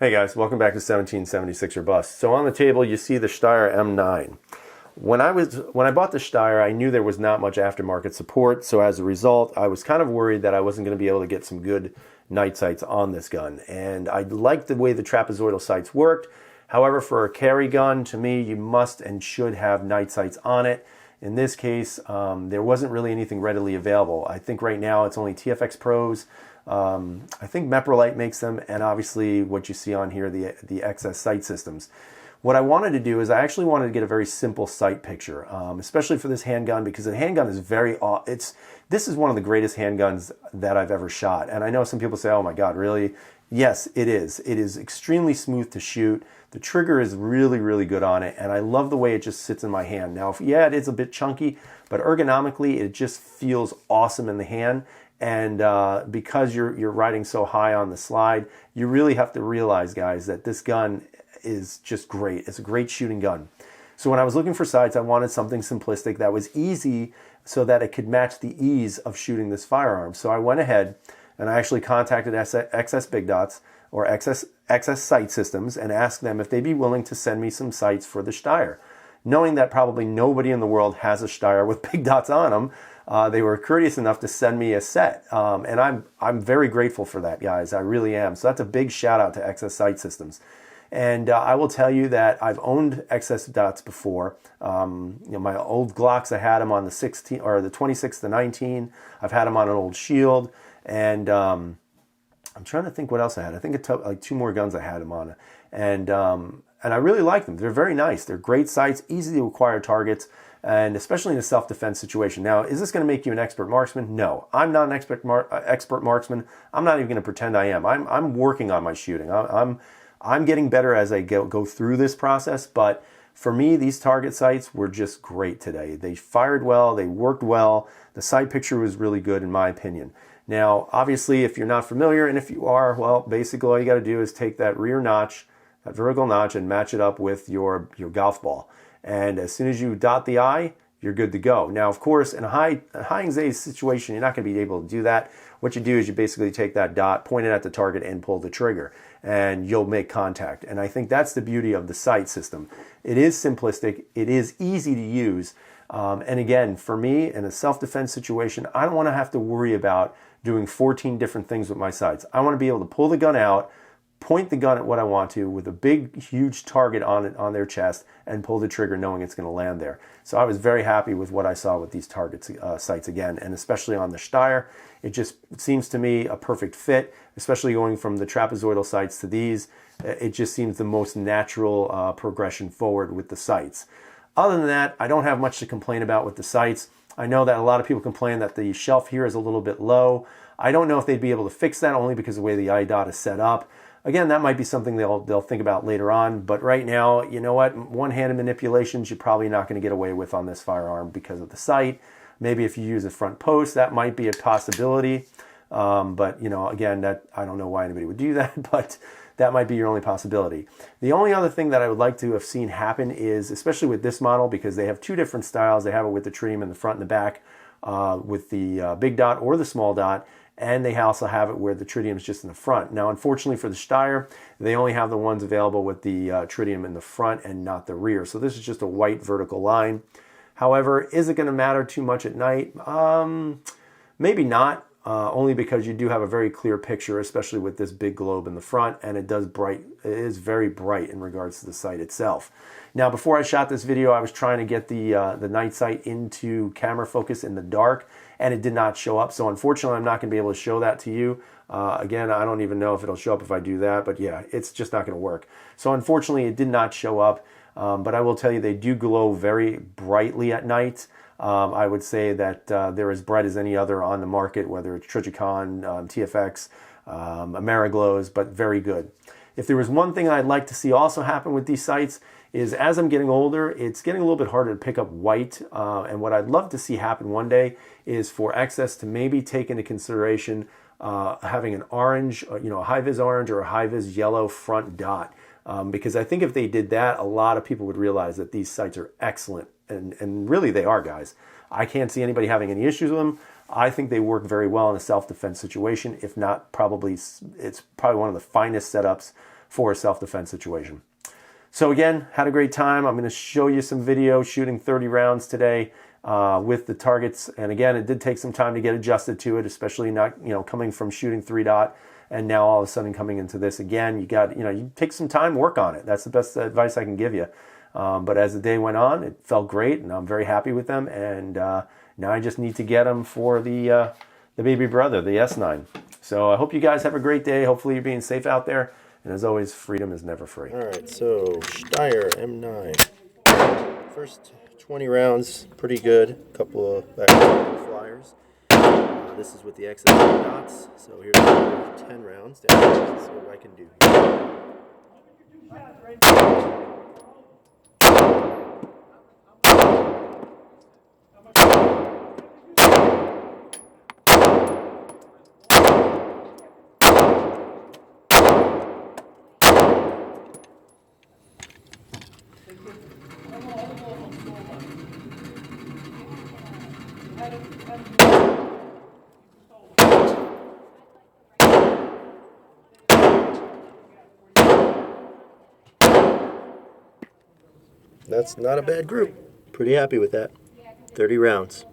Hey guys, welcome back to 1776 or Bust. So on the table you see the Steyr M9. When I bought the Steyr, I knew there was not much aftermarket support, so as a result, I was kind of worried that I wasn't going to be able to get some good night sights on this gun. And I liked the way the trapezoidal sights worked. However, for a carry gun, to me, you must and should have night sights on it. In this case, there wasn't really anything readily available. I think right now it's only TFX Pros. I think Meprolite makes them, and obviously what you see on here, the XS sight systems. What I wanted to do is I actually wanted to get a very simple sight picture, especially for this handgun, because the handgun is this is one of the greatest handguns that I've ever shot. And I know some people say, oh my God, really? Yes, it is. It is extremely smooth to shoot. The trigger is really, really good on it, and I love the way it just sits in my hand. Now, yeah, it is a bit chunky, but ergonomically, it just feels awesome in the hand. And because you're riding so high on the slide, you really have to realize, guys, that this gun is just great. It's a great shooting gun. So when I was looking for sights, I wanted something simplistic that was easy so that it could match the ease of shooting this firearm. So I went ahead and I actually contacted XS Big Dots or XS Sight Systems and asked them if they'd be willing to send me some sights for the Steyr. Knowing that probably nobody in the world has a Steyr with big dots on them, they were courteous enough to send me a set, and I'm very grateful for that, guys. I really am. So that's a big shout out to XS Sight Systems. And I will tell you that I've owned XS dots before. My old Glocks, I had them on the 16 or the 26 to 19. I've had them on an old Shield, and I'm trying to think what else I had. I think it took like 2 more guns I had them on, and I really like them. They're very nice. They're great sights, easy to acquire targets, and especially in a self-defense situation. Now, is this going to make you an expert marksman? No, I'm not an expert marksman. I'm not even going to pretend I am. I'm working on my shooting. I'm getting better as I go through this process, but for me, these target sights were just great today. They fired well, they worked well. The sight picture was really good in my opinion. Now, obviously, if you're not familiar, and if you are, well, basically all you got to do is take that rear notch, that vertical notch, and match it up with your golf ball. And as soon as you dot the I, you're good to go. Now, of course, in a high anxiety situation, you're not going to be able to do that. What you do is you basically take that dot, point it at the target, and pull the trigger, and you'll make contact. And I think that's the beauty of the sight system. It is simplistic. It is easy to use. And again, for me, in a self-defense situation, I don't want to have to worry about doing 14 different things with my sights. I want to be able to pull the gun out, point the gun at what I want to with a big, huge target on it, on their chest, and pull the trigger knowing it's going to land there. So I was very happy with what I saw with these target sights again, and especially on the Steyr. It just seems to me a perfect fit, especially going from the trapezoidal sights to these. It just seems the most natural progression forward with the sights. Other than that, I don't have much to complain about with the sights. I know that a lot of people complain that the shelf here is a little bit low. I don't know if they'd be able to fix that only because of the way the iDot is set up. Again, that might be something they'll think about later on, but right now, you know what? One-handed manipulations you're probably not going to get away with on this firearm because of the sight. Maybe if you use a front post, that might be a possibility. But, you know, again, that I don't know why anybody would do that, but that might be your only possibility. The only other thing that I would like to have seen happen is, especially with this model, because they have 2 different styles. They have it with the tritium in the front and the back, with the big dot or the small dot. And they also have it where the tritium is just in the front. Now, unfortunately for the Steyr, they only have the ones available with the tritium in the front and not the rear. So this is just a white vertical line. However, is it going to matter too much at night? Maybe not, only because you do have a very clear picture, especially with this big globe in the front, and it is very bright in regards to the sight itself. Now, before I shot this video, I was trying to get the night sight into camera focus in the dark, and it did not show up. So unfortunately, I'm not going to be able to show that to you. Again, I don't even know if it'll show up if I do that, but yeah, it's just not going to work. So unfortunately, it did not show up, but I will tell you they do glow very brightly at night. I would say that they're as bright as any other on the market, whether it's Trijicon, TFX, Ameriglows, but very good. If there was one thing I'd like to see also happen with these sights is as I'm getting older, it's getting a little bit harder to pick up white. And what I'd love to see happen one day is for XS to maybe take into consideration having an orange, a high-vis orange or a high-vis yellow front dot. Because I think if they did that, a lot of people would realize that these sights are excellent. And really they are, guys. I can't see anybody having any issues with them. I think they work very well in a self-defense situation. If not, it's probably one of the finest setups for a self-defense situation. So again, had a great time. I'm going to show you some video shooting 30 rounds today with the targets. And again, it did take some time to get adjusted to it, especially not, coming from shooting 3-dot and now all of a sudden coming into this again. You take some time, work on it. That's the best advice I can give you. But as the day went on, it felt great, and I'm very happy with them. And now I just need to get them for the baby brother, the S9. So I hope you guys have a great day. Hopefully you're being safe out there. And as always, freedom is never free. All right, so Steyr M9. First 20 rounds, pretty good. A couple of back flyers. This is with the excess dots. So here's 10 rounds. Let's see what I can do here. That's not a bad group. Pretty happy with that. 30 rounds.